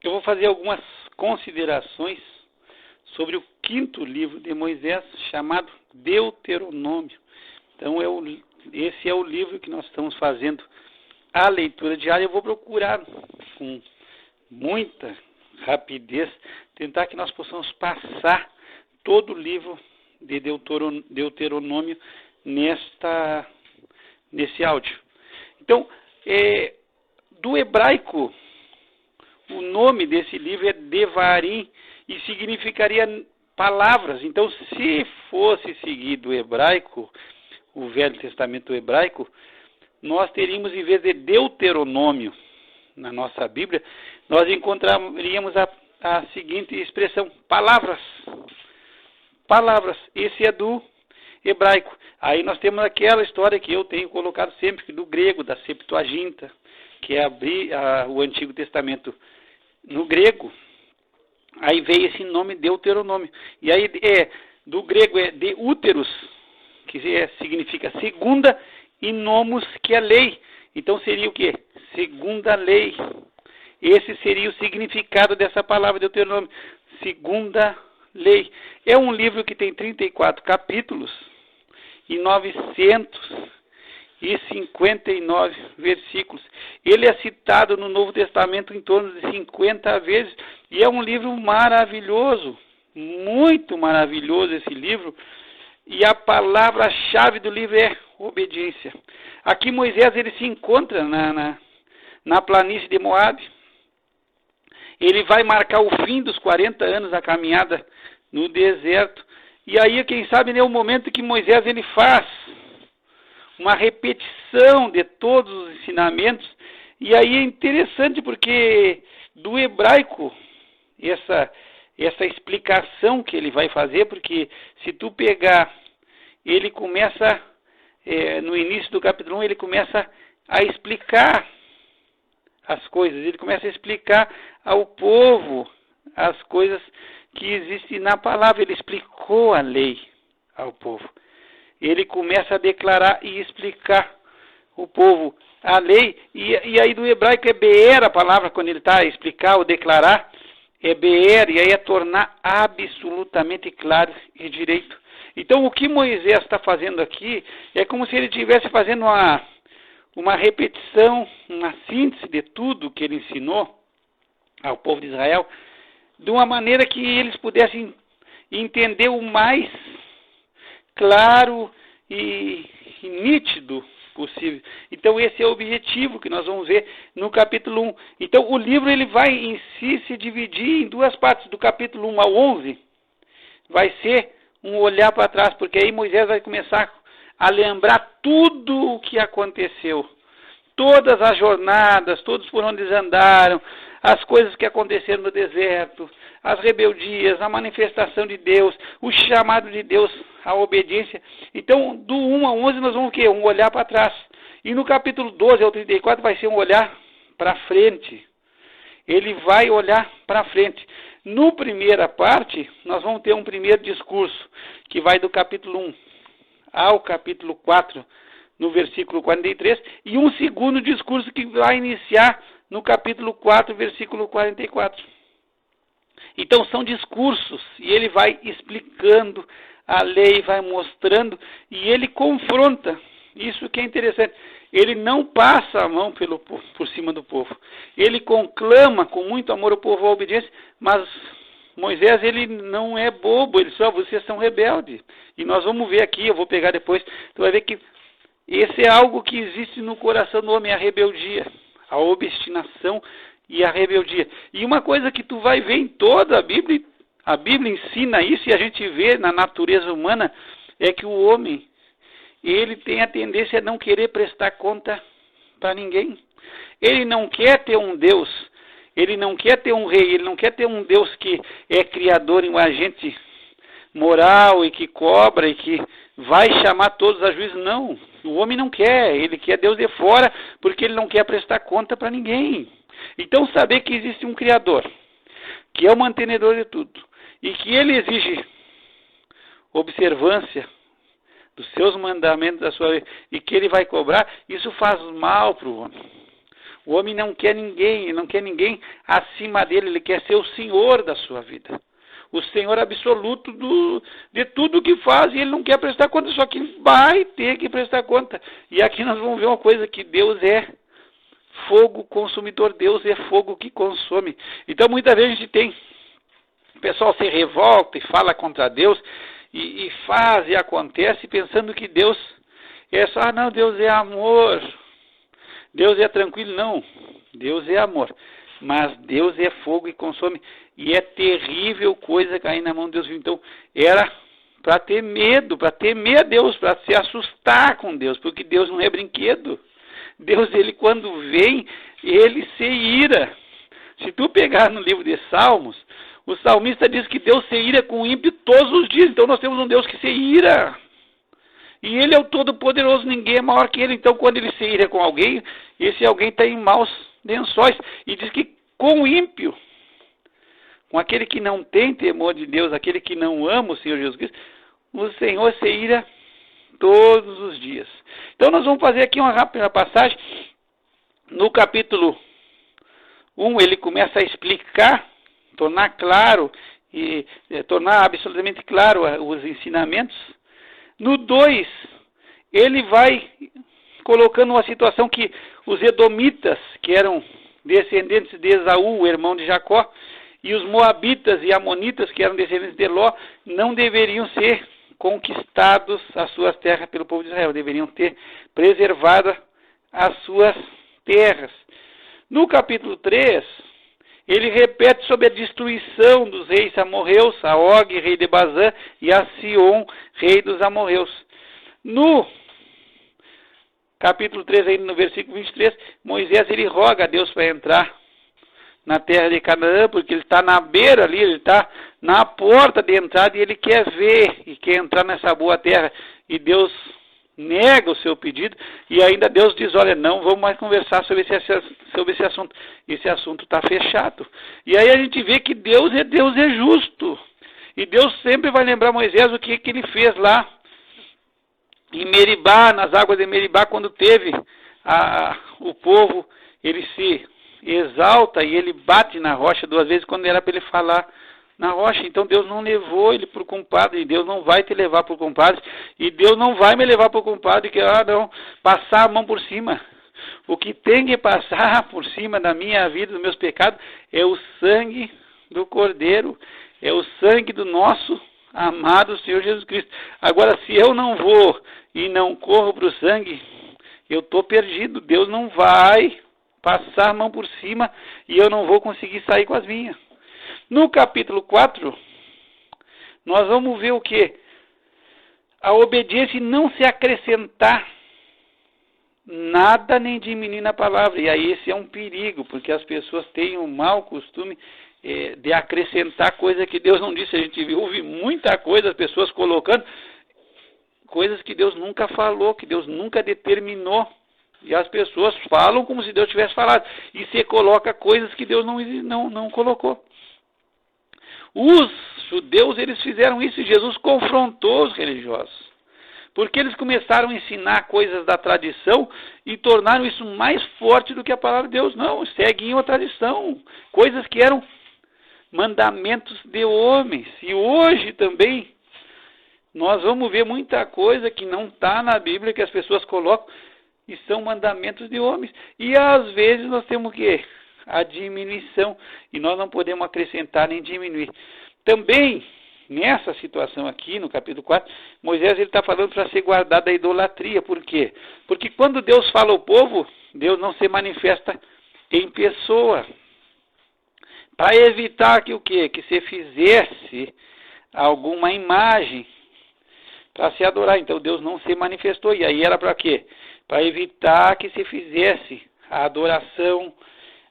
eu vou fazer algumas considerações sobre o quinto livro de Moisés, chamado Deuteronômio. Então, esse é o livro que nós estamos fazendo a leitura diária. Eu vou procurar com muita rapidez, tentar que nós possamos passar todo o livro de Deuteronômio nesse áudio. Então, do hebraico, o nome desse livro é Devarim e significaria palavras. Então, se fosse seguir do hebraico, o Velho Testamento hebraico, nós teríamos, em vez de Deuteronômio na nossa Bíblia, nós encontraríamos a seguinte expressão: palavras. Palavras. Esse é do hebraico. Aí nós temos aquela história que eu tenho colocado sempre, do grego, da Septuaginta, que é o Antigo Testamento no grego. Aí veio esse nome Deuteronômio. E aí do grego é Deuteros, que significa segunda, e nomos, que é lei. Então seria o quê? Segunda lei. Esse seria o significado dessa palavra Deuteronômio. Segunda lei. É um livro que tem 34 capítulos e 959 versículos. Ele é citado no Novo Testamento em torno de 50 vezes e é um livro maravilhoso, muito maravilhoso esse livro. E a palavra-chave do livro é obediência. Aqui Moisés ele se encontra na planície de Moabe. Ele vai marcar o fim dos 40 anos da caminhada no deserto. E aí, quem sabe, é o momento que Moisés ele faz uma repetição de todos os ensinamentos. E aí é interessante porque do hebraico, essa explicação que ele vai fazer, porque se tu pegar, ele começa, no início do capítulo 1, ele começa a explicar as coisas, ele começa a explicar ao povo as coisas que existem na palavra. Ele explicou a lei ao povo. Ele começa a declarar e explicar o povo a lei, e aí do hebraico é be'er a palavra, quando ele está a explicar ou declarar, é be'er, e aí é tornar absolutamente claro e direito. Então o que Moisés está fazendo aqui é como se ele estivesse fazendo uma repetição, uma síntese de tudo que ele ensinou ao povo de Israel, de uma maneira que eles pudessem entender o mais claro e nítido possível. Então esse é o objetivo que nós vamos ver no capítulo 1. Então o livro ele vai em si se dividir em duas partes. Do capítulo 1 ao 11 vai ser um olhar para trás, porque aí Moisés vai começar a lembrar tudo o que aconteceu, todas as jornadas, todos por onde eles andaram, as coisas que aconteceram no deserto, as rebeldias, a manifestação de Deus, o chamado de Deus à obediência. Então, do 1 ao 11 nós vamos o quê? Um olhar para trás. E no capítulo 12 ao 34 vai ser um olhar para frente. Ele vai olhar para frente. No primeira parte, nós vamos ter um primeiro discurso, que vai do capítulo 1 ao capítulo 4, no versículo 43, e um segundo discurso que vai iniciar no capítulo 4, versículo 44. Então são discursos, e ele vai explicando a lei, vai mostrando, e ele confronta. Isso que é interessante. Ele não passa a mão por cima do povo. Ele conclama com muito amor o povo à obediência, mas Moisés ele não é bobo, ele só, vocês são rebeldes. E nós vamos ver aqui, eu vou pegar depois, tu vai ver que esse é algo que existe no coração do homem, a rebeldia, a obstinação e a rebeldia. E uma coisa que tu vai ver em toda a Bíblia ensina isso, e a gente vê na natureza humana, é que o homem, ele tem a tendência a não querer prestar conta para ninguém. Ele não quer ter um Deus, ele não quer ter um rei, ele não quer ter um Deus que é criador e um agente moral e que cobra e que vai chamar todos a juízo. Não, o homem não quer, ele quer Deus de fora porque ele não quer prestar conta para ninguém. Então saber que existe um Criador, que é o mantenedor de tudo, e que ele exige observância dos seus mandamentos, da sua lei, e que ele vai cobrar, isso faz mal para o homem. O homem não quer ninguém, ele não quer ninguém acima dele, ele quer ser o senhor da sua vida. O senhor absoluto de tudo que faz, e ele não quer prestar conta, só que vai ter que prestar conta. E aqui nós vamos ver uma coisa, que Deus é fogo consumidor, Deus é fogo que consome. Então muitas vezes a gente tem, o pessoal se revolta e fala contra Deus, e faz e acontece pensando que Deus é só, não, Deus é amor, Deus é tranquilo. Não, Deus é amor, mas Deus é fogo e consome, e é terrível coisa cair na mão de Deus. Então era para ter medo, para temer a Deus, para se assustar com Deus, porque Deus não é brinquedo. Deus, ele quando vem, ele se ira. Se tu pegar no livro de Salmos, o salmista diz que Deus se ira com o ímpio todos os dias. Então nós temos um Deus que se ira. E ele é o Todo-Poderoso, ninguém é maior que ele. Então quando ele se ira com alguém, esse alguém está em maus lençóis. E diz que com o ímpio, com aquele que não tem temor de Deus, aquele que não ama o Senhor Jesus Cristo, o Senhor se ira todos os dias. Então nós vamos fazer aqui uma rápida passagem. No capítulo 1 ele começa a explicar, tornar claro e tornar absolutamente claro os ensinamentos. No 2 ele vai colocando uma situação que os edomitas, que eram descendentes de Esaú, o irmão de Jacó, e os moabitas e amonitas, que eram descendentes de Ló, não deveriam ser conquistados as suas terras pelo povo de Israel, deveriam ter preservado as suas terras. No capítulo 3, ele repete sobre a destruição dos reis amorreus, a Og, rei de Bazã, e a Sion, rei dos amorreus. No capítulo 3, aí no versículo 23, Moisés ele roga a Deus para entrar na terra de Canaã, porque ele está na beira ali, ele está na porta de entrada e ele quer ver e quer entrar nessa boa terra. E Deus nega o seu pedido e ainda Deus diz, olha, não vamos mais conversar sobre esse assunto. Esse assunto está fechado. E aí a gente vê que Deus é justo. E Deus sempre vai lembrar Moisés o que ele fez lá em Meribá, nas águas de Meribá, quando teve o povo, ele se exalta e ele bate na rocha 2 vezes quando era para ele falar na rocha. Então Deus não levou ele por compadre, e Deus não vai te levar por compadre, e Deus não vai me levar por compadre, que não, passar a mão por cima. O que tem que passar por cima da minha vida, dos meus pecados, é o sangue do Cordeiro, é o sangue do nosso amado Senhor Jesus Cristo. Agora, se eu não vou e não corro para o sangue, eu estou perdido. Deus não vai passar a mão por cima e eu não vou conseguir sair com as minhas. No capítulo 4, nós vamos ver o que? A obediência e não se acrescentar nada nem diminuir na palavra. E aí esse é um perigo, porque as pessoas têm um mau costume de acrescentar coisa que Deus não disse. A gente ouve muita coisa, as pessoas colocando coisas que Deus nunca falou, que Deus nunca determinou. E as pessoas falam como se Deus tivesse falado. E se coloca coisas que Deus não colocou. Os judeus, eles fizeram isso e Jesus confrontou os religiosos. Porque eles começaram a ensinar coisas da tradição e tornaram isso mais forte do que a palavra de Deus. Não, seguiam a tradição. Coisas que eram mandamentos de homens. E hoje também nós vamos ver muita coisa que não está na Bíblia, que as pessoas colocam e são mandamentos de homens. E às vezes nós temos o quê? A diminuição. E nós não podemos acrescentar nem diminuir. Também, nessa situação aqui, no capítulo 4, Moisés está falando para ser guardado da idolatria. Por quê? Porque quando Deus fala ao povo, Deus não se manifesta em pessoa. Para evitar que o quê? Que se fizesse alguma imagem para se adorar. Então Deus não se manifestou. E aí era para quê? Para evitar que se fizesse a adoração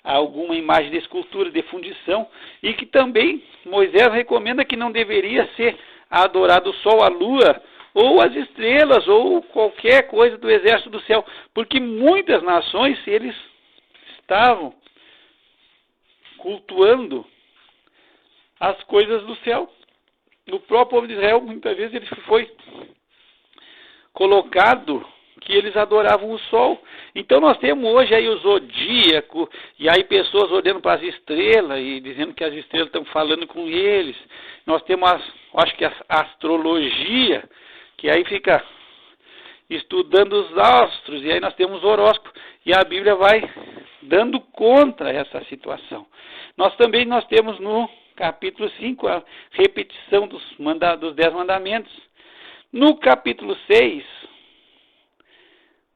a alguma imagem de escultura, de fundição, e que também Moisés recomenda que não deveria ser adorado o sol, a lua, ou as estrelas, ou qualquer coisa do exército do céu, porque muitas nações, eles estavam cultuando as coisas do céu. No próprio povo de Israel, muitas vezes ele foi colocado que eles adoravam o sol. Então nós temos hoje aí o zodíaco, e aí pessoas olhando para as estrelas e dizendo que as estrelas estão falando com eles. Nós temos, acho que a astrologia, que aí fica estudando os astros, e aí nós temos horóscopo, e a Bíblia vai dando contra essa situação. Nós temos no capítulo 5 a repetição dos 10 mandamentos. No capítulo 6,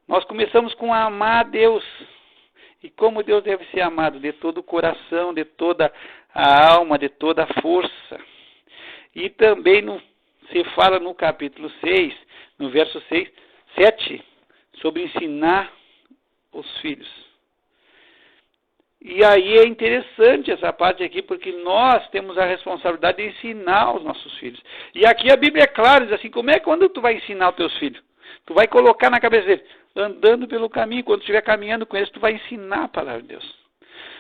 nós começamos com amar a Deus. E como Deus deve ser amado? De todo o coração, de toda a alma, de toda a força. E também se fala no capítulo 6, no verso 7, sobre ensinar os filhos. E aí é interessante essa parte aqui, porque nós temos a responsabilidade de ensinar os nossos filhos. E aqui a Bíblia é clara, diz assim, como é quando tu vai ensinar os teus filhos? Tu vai colocar na cabeça deles, andando pelo caminho, quando tu estiver caminhando com eles, tu vai ensinar a palavra de Deus.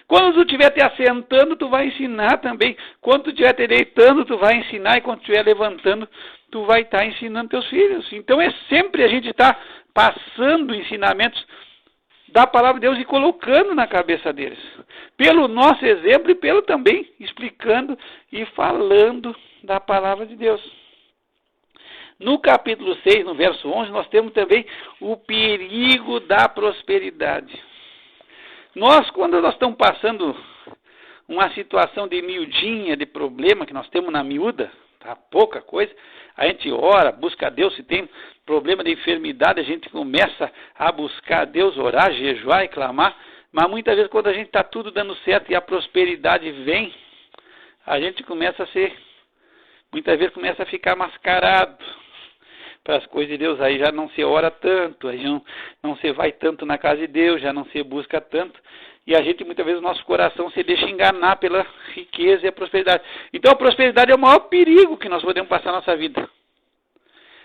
Quando tu estiver te assentando, tu vai ensinar também. Quando tu estiver te deitando, tu vai ensinar. E quando tu estiver levantando, tu vai estar ensinando teus filhos. Então é sempre a gente estar passando ensinamentos da palavra de Deus e colocando na cabeça deles. Pelo nosso exemplo e pelo também explicando e falando da palavra de Deus. No capítulo 6, no verso 11, nós temos também o perigo da prosperidade. Quando nós estamos passando uma situação de miudinha, de problema que nós temos na miúda, tá? Pouca coisa, a gente ora, busca a Deus. Se tem problema de enfermidade, a gente começa a buscar a Deus, orar, jejuar e clamar. Mas muitas vezes quando a gente está tudo dando certo e a prosperidade vem, a gente muitas vezes começa a ficar mascarado para as coisas de Deus. Aí já não se ora tanto, aí não se vai tanto na casa de Deus, já não se busca tanto. E a gente, muitas vezes, o nosso coração se deixa enganar pela riqueza e a prosperidade. Então, a prosperidade é o maior perigo que nós podemos passar na nossa vida.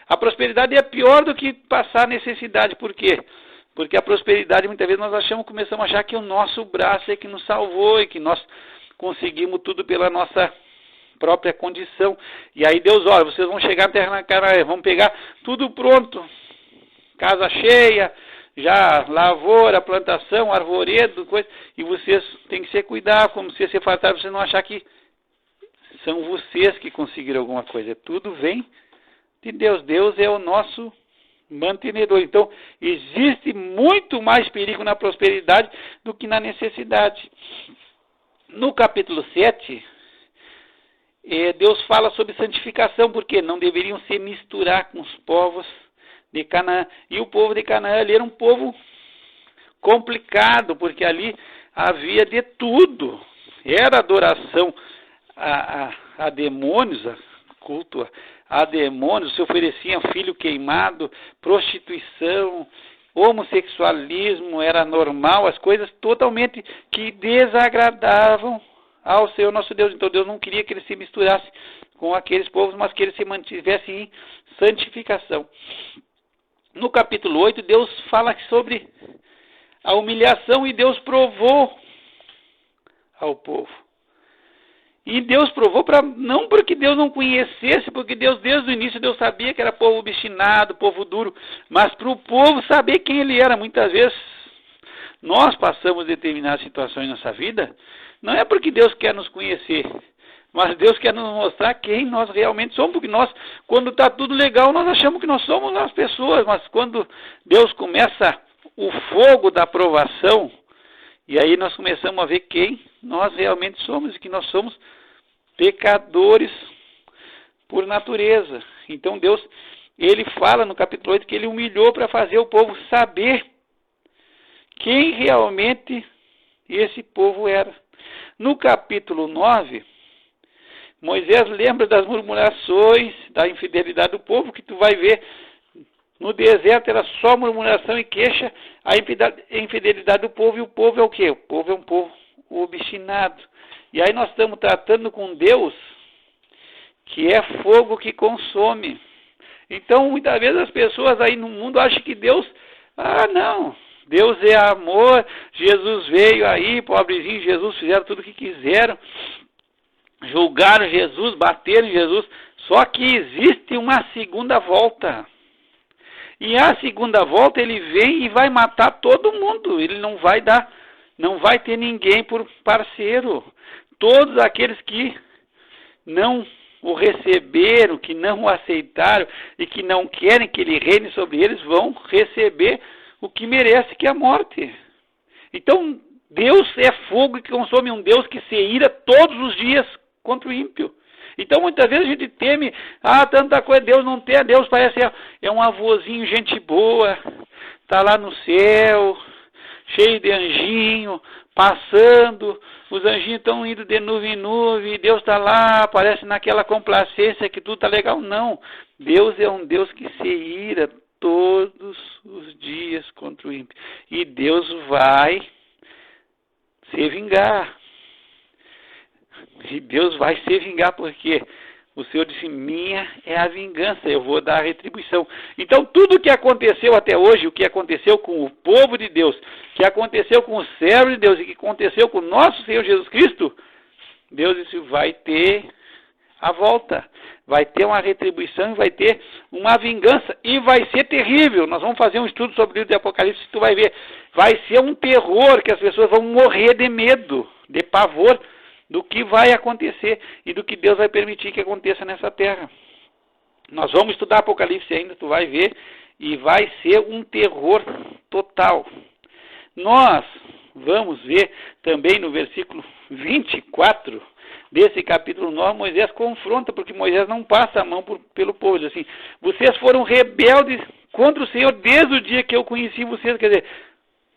A prosperidade é pior do que passar necessidade. Por quê? Porque a prosperidade, muitas vezes, começamos a achar que o nosso braço é que nos salvou e que nós conseguimos tudo pela nossa própria condição. E aí Deus, olha, vocês vão chegar na terra na Canaã, vão pegar tudo pronto, casa cheia, já lavoura, plantação, arvoredo, coisa, e vocês têm que se cuidar, como se fartar, vocês não achar que são vocês que conseguiram alguma coisa. Tudo vem de Deus. Deus é o nosso mantenedor. Então, existe muito mais perigo na prosperidade do que na necessidade. No capítulo 7, Deus fala sobre santificação, porque não deveriam se misturar com os povos de Canaã. E o povo de Canaã ali era um povo complicado, porque ali havia de tudo. Era adoração a demônios, culto a demônios, se ofereciam filho queimado, prostituição, homossexualismo era normal, as coisas totalmente que desagradavam ao Senhor nosso Deus. Então Deus não queria que ele se misturasse com aqueles povos, mas que ele se mantivesse em santificação. No capítulo 8, Deus fala sobre a humilhação e Deus provou ao povo. E Deus provou não porque Deus não conhecesse, porque Deus desde o início Deus sabia que era povo obstinado, povo duro, mas para o povo saber quem ele era. Muitas vezes nós passamos determinadas situações na nossa vida, não é porque Deus quer nos conhecer, mas Deus quer nos mostrar quem nós realmente somos, porque nós, quando está tudo legal, nós achamos que nós somos as pessoas, mas quando Deus começa o fogo da provação, e aí nós começamos a ver quem nós realmente somos, e que nós somos pecadores por natureza. Então Deus, ele fala no capítulo 8 que ele humilhou para fazer o povo saber quem realmente esse povo era. No capítulo 9, Moisés lembra das murmurações, da infidelidade do povo, que tu vai ver, no deserto era só murmuração e queixa, a infidelidade do povo, e o povo é o quê? O povo é um povo obstinado. E aí nós estamos tratando com Deus, que é fogo que consome. Então, muitas vezes as pessoas aí no mundo acham que Deus, não, Deus é amor, Jesus veio aí, pobrezinho Jesus, fizeram tudo o que quiseram, julgaram Jesus, bateram em Jesus, só que existe uma segunda volta. E a segunda volta ele vem e vai matar todo mundo. Ele não vai ter ninguém por parceiro. Todos aqueles que não o receberam, que não o aceitaram e que não querem que ele reine sobre eles, vão receber o que merece, que é a morte. Então, Deus é fogo que consome, um Deus que se ira todos os dias contra o ímpio. Então, muitas vezes a gente teme, tanta coisa, Deus não tem, Deus parece um avôzinho, gente boa, está lá no céu, cheio de anjinho, passando, os anjinhos estão indo de nuvem em nuvem, Deus está lá, parece naquela complacência que tudo está legal. Não, Deus é um Deus que se ira todos os dias contra o ímpio. E Deus vai se vingar. E Deus vai se vingar porque o Senhor disse, minha é a vingança, eu vou dar a retribuição. Então tudo o que aconteceu até hoje, o que aconteceu com o povo de Deus, o que aconteceu com o servo de Deus e o que aconteceu com o nosso Senhor Jesus Cristo, Deus disse, vai ter a volta, vai ter uma retribuição, vai ter uma vingança e vai ser terrível. Nós vamos fazer um estudo sobre o livro de Apocalipse, tu vai ver, vai ser um terror que as pessoas vão morrer de medo, de pavor, do que vai acontecer e do que Deus vai permitir que aconteça nessa terra. Nós vamos estudar Apocalipse ainda, tu vai ver, e vai ser um terror total. Nós vamos ver também no versículo 24 desse capítulo 9, Moisés confronta, porque Moisés não passa a mão pelo povo, diz assim, vocês foram rebeldes contra o Senhor desde o dia que eu conheci vocês, quer dizer,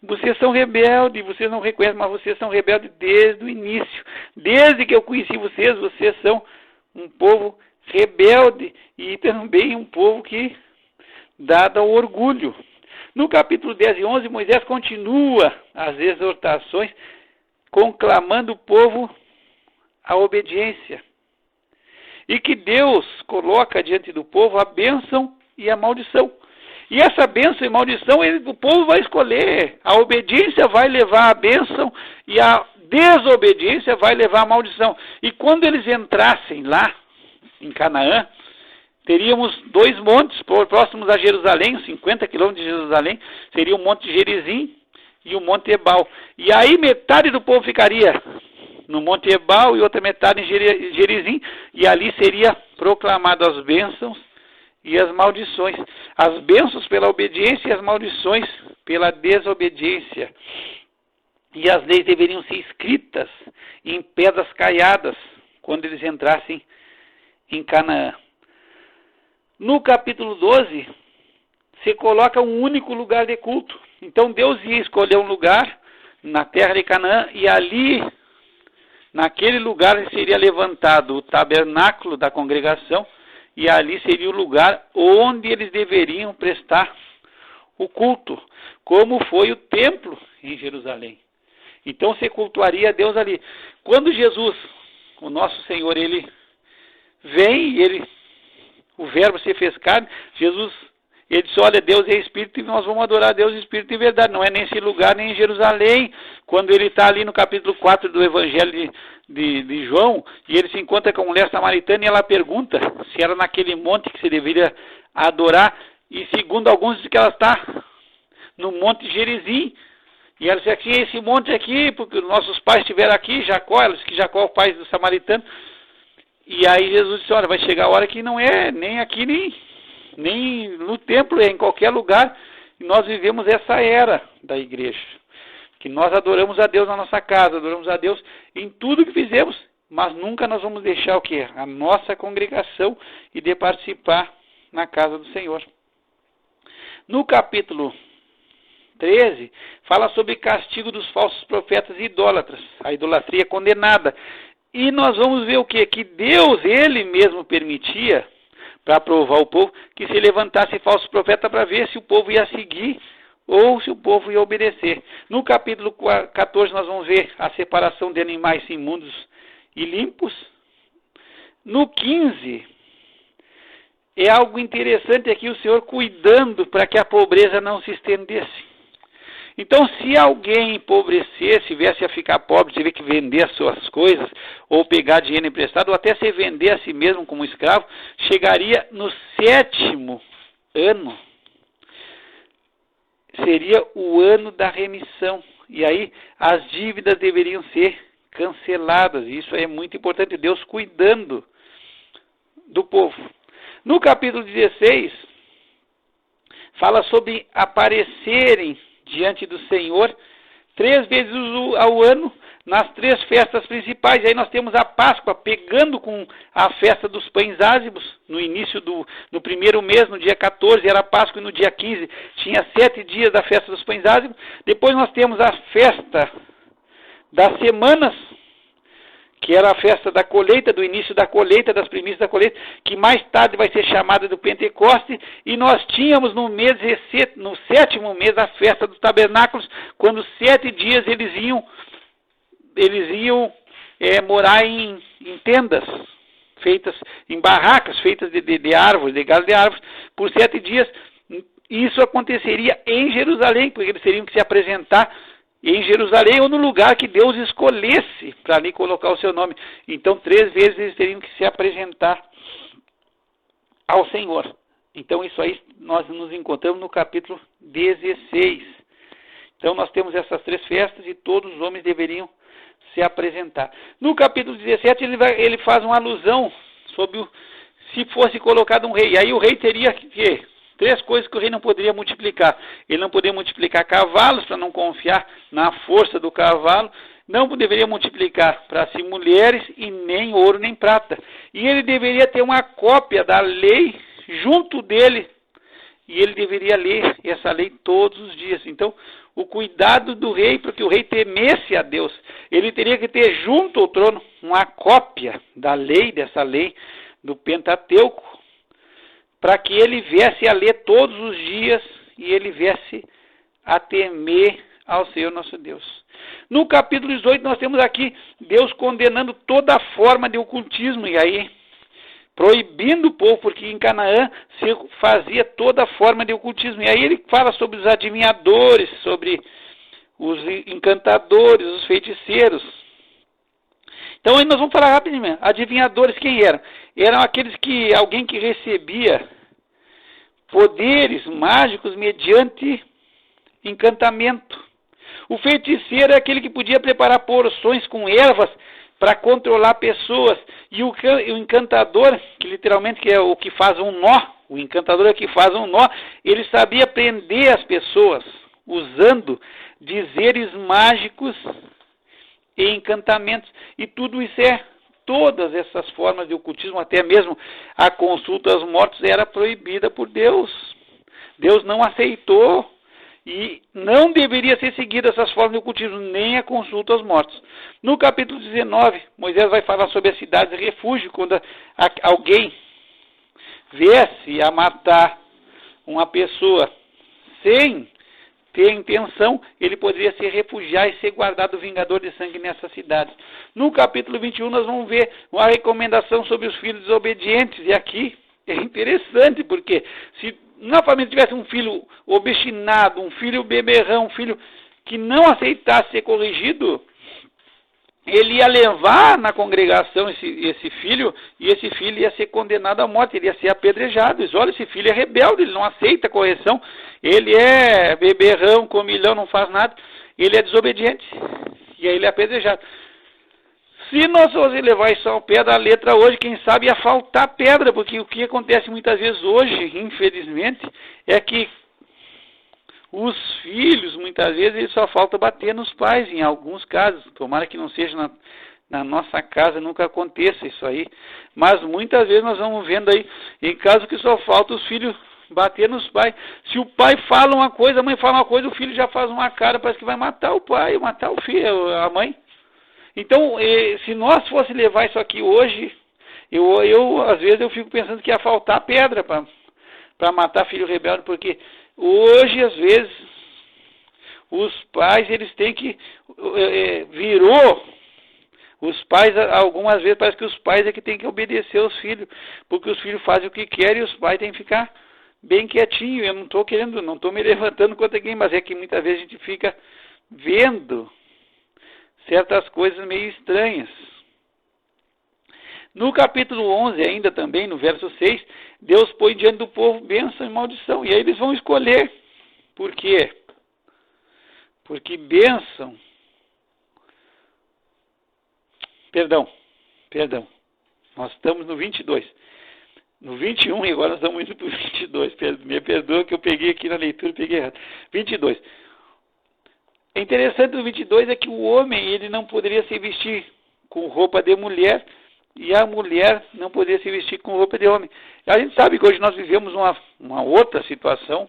vocês são rebeldes, vocês não reconhecem, mas vocês são rebeldes desde o início. Desde que eu conheci vocês, vocês são um povo rebelde e também um povo que dado ao orgulho. No capítulo 10 e 11, Moisés continua as exortações, conclamando o povo à obediência. E que Deus coloca diante do povo a bênção e a maldição. E essa bênção e maldição, o povo vai escolher. A obediência vai levar a bênção e a desobediência vai levar a maldição. E quando eles entrassem lá, em Canaã, teríamos 2 montes próximos a Jerusalém, 50 quilômetros de Jerusalém, seria o Monte Gerizim e o Monte Ebal. E aí metade do povo ficaria no Monte Ebal e outra metade em Gerizim, e ali seria proclamado as bênçãos e as maldições. As bênçãos pela obediência e as maldições pela desobediência. E as leis deveriam ser escritas em pedras caiadas quando eles entrassem em Canaã. No capítulo 12, se coloca um único lugar de culto. Então Deus ia escolher um lugar na terra de Canaã e ali, naquele lugar, seria levantado o tabernáculo da congregação e ali seria o lugar onde eles deveriam prestar o culto, como foi o templo em Jerusalém. Então se cultuaria a Deus ali. Quando Jesus, o nosso Senhor, ele vem, o verbo se fez carne, Jesus, ele disse, olha, Deus é Espírito e nós vamos adorar a Deus em Espírito e verdade. Não é nesse lugar, nem em Jerusalém. Quando ele está ali no capítulo 4 do Evangelho de João, e ele se encontra com a mulher samaritana e ela pergunta se era naquele monte que se deveria adorar, e segundo alguns diz que ela está no Monte Gerizim. E ela disse aqui, esse monte aqui, porque nossos pais estiveram aqui, Jacó, ela disse que Jacó é o pai do samaritano. E aí Jesus disse, olha, vai chegar a hora que não é nem aqui, nem no templo, é em qualquer lugar. E nós vivemos essa era da igreja, que nós adoramos a Deus na nossa casa, adoramos a Deus em tudo que fizemos, mas nunca nós vamos deixar o quê? A nossa congregação e de participar na casa do Senhor. No capítulo 13, fala sobre castigo dos falsos profetas e idólatras, a idolatria condenada. E nós vamos ver o quê? Que Deus, Ele mesmo permitia, para provar o povo, que se levantasse falso profeta para ver se o povo ia seguir ou se o povo ia obedecer. No capítulo 14 nós vamos ver a separação de animais imundos e limpos. No 15, é algo interessante aqui o Senhor cuidando para que a pobreza não se estendesse. Então, se alguém empobrecesse, viesse a ficar pobre, tiver que vender as suas coisas, ou pegar dinheiro emprestado, ou até se vender a si mesmo como escravo, chegaria no 7º ano, seria o ano da remissão. E aí as dívidas deveriam ser canceladas. Isso é muito importante, Deus cuidando do povo. No capítulo 16, fala sobre aparecerem diante do Senhor 3 vezes ao ano, nas 3 festas principais. E aí nós temos a Páscoa, pegando com a festa dos pães ázimos, no primeiro mês, no dia 14, era a Páscoa, e no dia 15 tinha 7 dias da festa dos pães ázimos. Depois nós temos a festa das semanas, que era a festa da colheita, do início da colheita, das primícias da colheita, que mais tarde vai ser chamada do Pentecoste, e nós tínhamos no 7º mês a festa dos tabernáculos, quando 7 dias eles iam morar em tendas, feitas em barracas, feitas de árvores, de galho de árvores, por 7 dias. Isso aconteceria em Jerusalém, porque eles teriam que se apresentar em Jerusalém ou no lugar que Deus escolhesse para ali colocar o seu nome. Então 3 vezes eles teriam que se apresentar ao Senhor. Então isso aí nós nos encontramos no capítulo 16. Então nós temos essas 3 festas e todos os homens deveriam se apresentar. No capítulo 17 ele faz uma alusão sobre se fosse colocado um rei. E aí o rei teria que 3 coisas que o rei não poderia multiplicar. Ele não poderia multiplicar cavalos, para não confiar na força do cavalo. Não deveria multiplicar para si mulheres, e nem ouro nem prata. E ele deveria ter uma cópia da lei junto dele. E ele deveria ler essa lei todos os dias. Então, o cuidado do rei, para que o rei temesse a Deus. Ele teria que ter junto ao trono uma cópia da lei, dessa lei do Pentateuco, para que ele viesse a ler todos os dias e ele viesse a temer ao Senhor nosso Deus. No capítulo 18 nós temos aqui Deus condenando toda forma de ocultismo, e aí proibindo o povo, porque em Canaã se fazia toda forma de ocultismo. E aí ele fala sobre os adivinhadores, sobre os encantadores, os feiticeiros. Então aí nós vamos falar rapidinho. Adivinhadores, quem eram? Eram aqueles alguém que recebia poderes mágicos mediante encantamento. O feiticeiro é aquele que podia preparar porções com ervas para controlar pessoas. E o encantador, que literalmente é o que faz um nó, o encantador é o que faz um nó, ele sabia prender as pessoas usando dizeres mágicos e encantamentos. E tudo isso todas essas formas de ocultismo, até mesmo a consulta aos mortos, era proibida por Deus. Deus não aceitou e não deveria ser seguida essas formas de ocultismo, nem a consulta aos mortos. No capítulo 19, Moisés vai falar sobre as cidades de refúgio, quando alguém viesse a matar uma pessoa sem ter intenção, ele poderia se refugiar e ser guardado vingador de sangue nessas cidades. No capítulo 21 nós vamos ver uma recomendação sobre os filhos desobedientes, e aqui é interessante, porque se na família tivesse um filho obstinado, um filho beberrão, um filho que não aceitasse ser corrigido, ele ia levar na congregação esse filho, e esse filho ia ser condenado à morte, ele ia ser apedrejado. Diz, olha, esse filho é rebelde, ele não aceita correção, ele é beberrão, comilhão, não faz nada, ele é desobediente, e aí ele é apedrejado. Se nós fosse levar isso ao pé da letra hoje, quem sabe ia faltar pedra, porque o que acontece muitas vezes hoje, infelizmente, é que os filhos, muitas vezes, eles só falta bater nos pais, em alguns casos. Tomara que não seja na nossa casa, nunca aconteça isso aí. Mas muitas vezes nós vamos vendo aí, em casos que só falta os filhos bater nos pais. Se o pai fala uma coisa, a mãe fala uma coisa, o filho já faz uma cara, parece que vai matar o pai, matar o filho, a mãe. Então, se nós fosse levar isso aqui hoje, às vezes eu fico pensando que ia faltar pedra para matar filho rebelde, porque hoje, às vezes, os pais, eles têm que... Os pais, algumas vezes, parece que os pais é que têm que obedecer aos filhos, porque os filhos fazem o que querem e os pais têm que ficar bem quietinhos. Eu não estou me levantando contra ninguém, mas é que muitas vezes a gente fica vendo certas coisas meio estranhas. No capítulo 11, ainda também, no verso 6, Deus põe diante do povo bênção e maldição. E aí eles vão escolher. Por quê? Porque bênção... Perdão. Nós estamos no 22. No 21 e agora nós estamos indo para o 22. Me perdoa que eu peguei aqui na leitura, peguei errado. 22. É interessante no 22 é que o homem ele não poderia se vestir com roupa de mulher e a mulher não poderia se vestir com roupa de homem. A gente sabe que hoje nós vivemos uma outra situação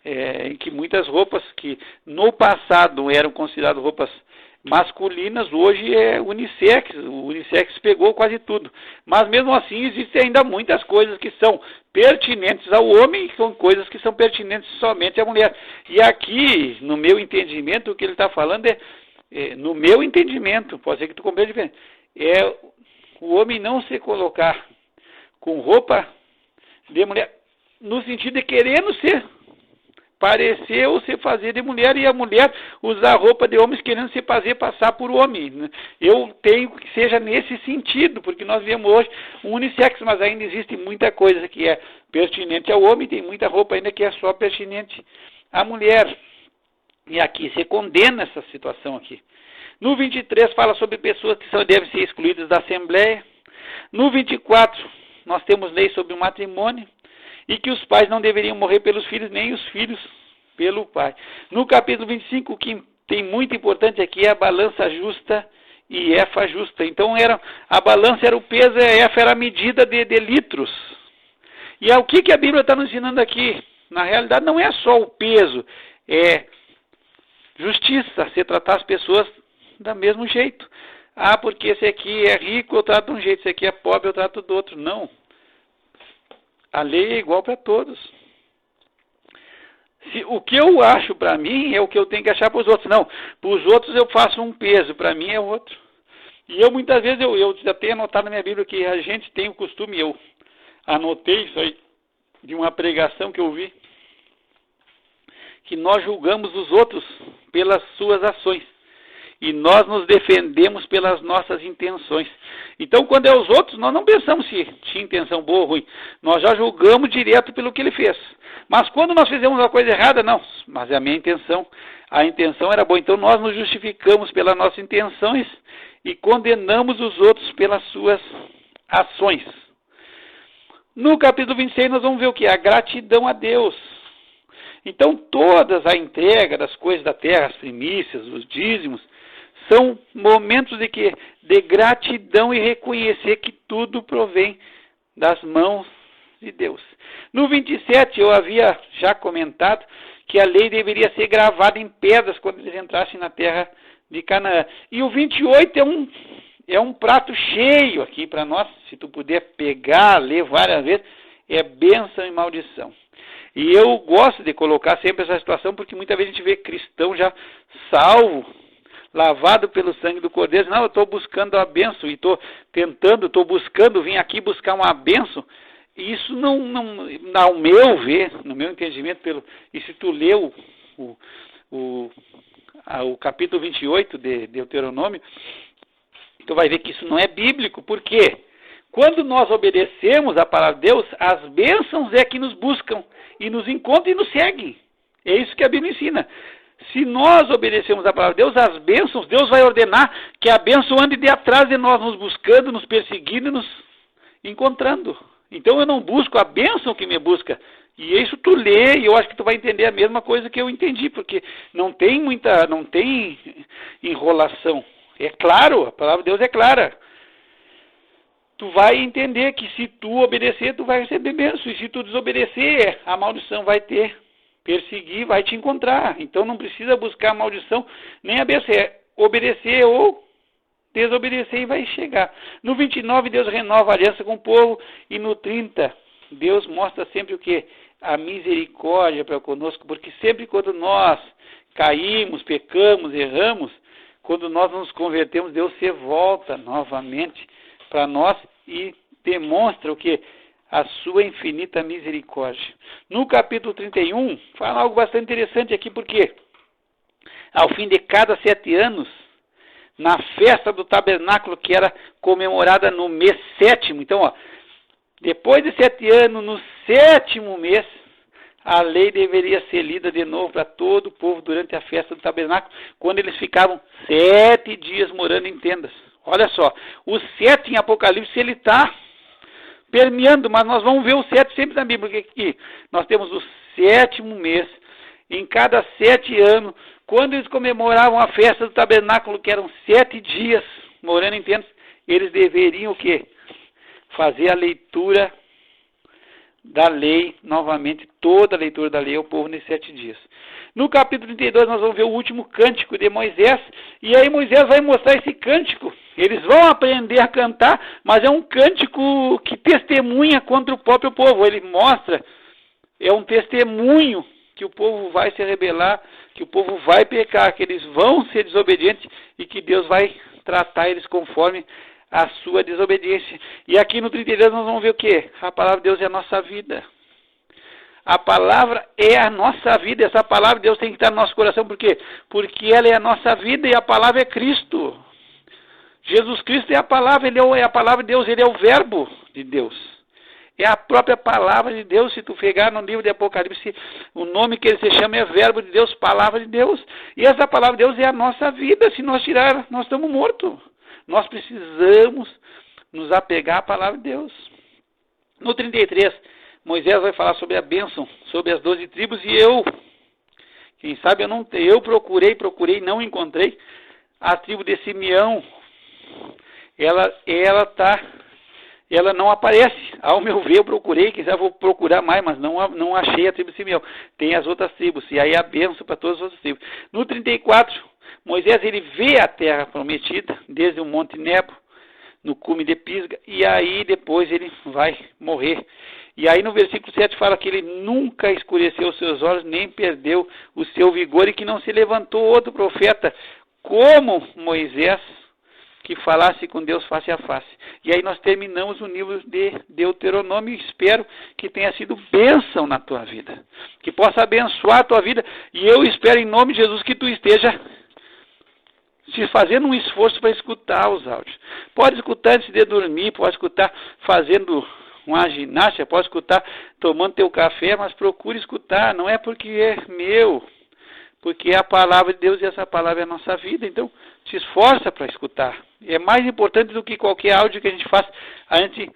em que muitas roupas que no passado eram consideradas roupas masculinas, hoje é unissex. O unissex pegou quase tudo. Mas mesmo assim existem ainda muitas coisas que são pertinentes ao homem e são coisas que são pertinentes somente à mulher. E aqui, no meu entendimento, o que ele está falando no meu entendimento, pode ser que tu compreenda diferente, é o homem não se colocar com roupa de mulher, no sentido de querendo ser parecer ou se fazer de mulher, e a mulher usar roupa de homens querendo se fazer passar por homem. Eu tenho que seja nesse sentido, porque nós vemos hoje um unissex, mas ainda existe muita coisa que é pertinente ao homem, tem muita roupa ainda que é só pertinente à mulher. E aqui você condena essa situação aqui. No 23 fala sobre pessoas que devem ser excluídas da Assembleia. No 24 nós temos lei sobre o matrimônio, e que os pais não deveriam morrer pelos filhos, nem os filhos pelo pai. No capítulo 25, o que tem muito importante aqui é a balança justa e efa justa. Então a balança era o peso, a efa era a medida de litros. E o que a Bíblia está nos ensinando aqui? Na realidade não é só o peso, é justiça, você tratar as pessoas do mesmo jeito. Porque esse aqui é rico, eu trato de um jeito, esse aqui é pobre, eu trato do outro. Não. A lei é igual para todos. O que eu acho para mim é o que eu tenho que achar para os outros. Não, para os outros eu faço um peso, para mim é outro. E eu muitas vezes, eu já tenho anotado na minha Bíblia que a gente tem o costume, eu anotei isso aí, de uma pregação que eu vi, que nós julgamos os outros pelas suas ações. E nós nos defendemos pelas nossas intenções. Então, quando é os outros, nós não pensamos se tinha intenção boa ou ruim. Nós já julgamos direto pelo que ele fez. Mas quando nós fizemos uma coisa errada, não. Mas a minha intenção, a intenção era boa. Então, nós nos justificamos pelas nossas intenções e condenamos os outros pelas suas ações. No capítulo 26, nós vamos ver o que? A gratidão a Deus. Então, toda a entrega das coisas da terra, as primícias, os dízimos, são momentos de gratidão e reconhecer que tudo provém das mãos de Deus. No 27, eu havia já comentado que a lei deveria ser gravada em pedras quando eles entrassem na terra de Canaã. E o 28 é um prato cheio aqui para nós, se tu puder pegar, ler várias vezes, é bênção e maldição. E eu gosto de colocar sempre essa situação, porque muitas vezes a gente vê cristão já salvo, lavado pelo sangue do Cordeiro. Não, eu estou buscando a bênção e estou buscando, vim aqui buscar uma bênção. E isso não, ao meu ver, no meu entendimento, e se tu lê o capítulo 28 de Deuteronômio, tu vai ver que isso não é bíblico. Por quê? Quando nós obedecemos a palavra de Deus, as bênçãos é que nos buscam e nos encontram e nos seguem. É isso que a Bíblia ensina. Se nós obedecemos a palavra de Deus, as bênçãos, Deus vai ordenar que a bênção ande de atrás de nós, nos buscando, nos perseguindo e nos encontrando. Então eu não busco a bênção que me busca. E isso tu lê e eu acho que tu vai entender a mesma coisa que eu entendi, porque não tem enrolação. É claro, a palavra de Deus é clara. Tu vai entender que se tu obedecer, tu vai receber bênção. E se tu desobedecer, a maldição vai perseguir, vai te encontrar. Então não precisa buscar a maldição, nem a bênção. É obedecer ou desobedecer e vai chegar. No 29, Deus renova a aliança com o povo. E no 30, Deus mostra sempre o quê? A misericórdia para conosco. Porque sempre quando nós caímos, pecamos, erramos, quando nós nos convertemos, Deus se volta novamente para nós e demonstra o que? A sua infinita misericórdia. No capítulo 31, fala algo bastante interessante aqui, porque ao fim de cada 7 anos, na festa do tabernáculo, que era comemorada no mês 7º, então, depois de 7 anos, no 7º mês, a lei deveria ser lida de novo para todo o povo durante a festa do tabernáculo, quando eles ficavam 7 dias morando em tendas. Olha só, o 7 em Apocalipse, ele está permeando, mas nós vamos ver o 7 sempre na Bíblia, porque aqui nós temos o 7º mês, em cada 7 anos, quando eles comemoravam a festa do tabernáculo, que eram 7 dias morando em tendas, eles deveriam o quê? Fazer a leitura da lei, novamente, toda a leitura da lei ao povo nesses 7 dias. No capítulo 32 nós vamos ver o último cântico de Moisés, e aí Moisés vai mostrar esse cântico. Eles vão aprender a cantar, mas é um cântico que testemunha contra o próprio povo. Ele mostra, é um testemunho que o povo vai se rebelar, que o povo vai pecar, que eles vão ser desobedientes e que Deus vai tratar eles conforme a sua desobediência. E aqui no 32 nós vamos ver o quê? A palavra de Deus é a nossa vida. A palavra é a nossa vida. Essa palavra de Deus tem que estar no nosso coração. Por quê? Porque ela é a nossa vida e a palavra é Cristo. Jesus Cristo é a palavra, ele é a palavra de Deus, ele é o verbo de Deus. É a própria palavra de Deus. Se tu pegar no livro de Apocalipse, o nome que ele se chama é verbo de Deus, palavra de Deus. E essa palavra de Deus é a nossa vida. Se nós tirar, nós estamos mortos. Nós precisamos nos apegar à palavra de Deus. No 33, Moisés vai falar sobre a bênção, sobre as 12 tribos, e quem sabe eu procurei, não encontrei. A tribo de Simeão, ela não aparece. Ao meu ver, eu procurei, quem sabe vou procurar mais, mas não achei a tribo de Simeão. Tem as outras tribos, e aí a bênção para todas as outras tribos. No 34, Moisés, ele vê a terra prometida, desde o Monte Nebo, no cume de Pisga, e aí depois ele vai morrer. E aí no versículo 7 fala que ele nunca escureceu os seus olhos, nem perdeu o seu vigor, e que não se levantou outro profeta como Moisés, que falasse com Deus face a face. E aí nós terminamos o livro de Deuteronômio, e espero que tenha sido bênção na tua vida, que possa abençoar a tua vida, e eu espero em nome de Jesus que tu esteja se fazendo um esforço para escutar os áudios. Pode escutar antes de dormir, pode escutar fazendo uma ginástica, pode escutar tomando teu café, mas procure escutar, não é porque é meu, porque é a palavra de Deus e essa palavra é a nossa vida. Então, se esforça para escutar. É mais importante do que qualquer áudio que a gente faça, a gente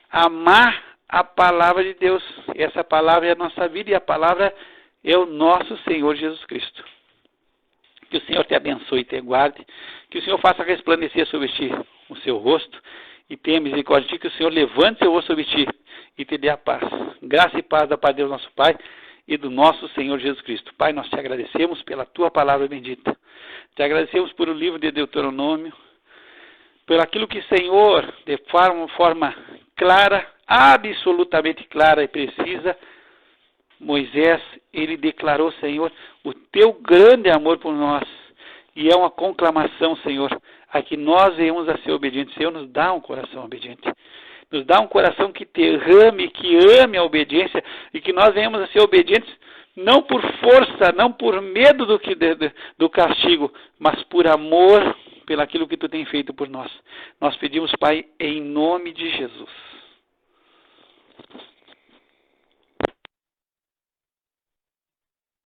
amar a palavra de Deus. Essa palavra é a nossa vida e a palavra é o nosso Senhor Jesus Cristo. Que o Senhor te abençoe e te guarde, que o Senhor faça resplandecer sobre ti o seu rosto e tenha misericórdia de ti, que o Senhor levante seu rosto sobre ti e te dê a paz. Graça e paz da parte de Deus nosso Pai e do nosso Senhor Jesus Cristo. Pai, nós te agradecemos pela tua palavra bendita. Te agradecemos por o livro de Deuteronômio, por aquilo que, Senhor, de forma clara, absolutamente clara e precisa, Moisés, ele declarou, Senhor, o teu grande amor por nós. E é uma conclamação, Senhor, a que nós venhamos a ser obedientes. Senhor, nos dá um coração obediente. Nos dá um coração que te ame, que ame a obediência, e que nós venhamos a ser obedientes, não por força, não por medo do castigo, mas por amor, pelaquilo que tu tem feito por nós. Nós pedimos, Pai, em nome de Jesus.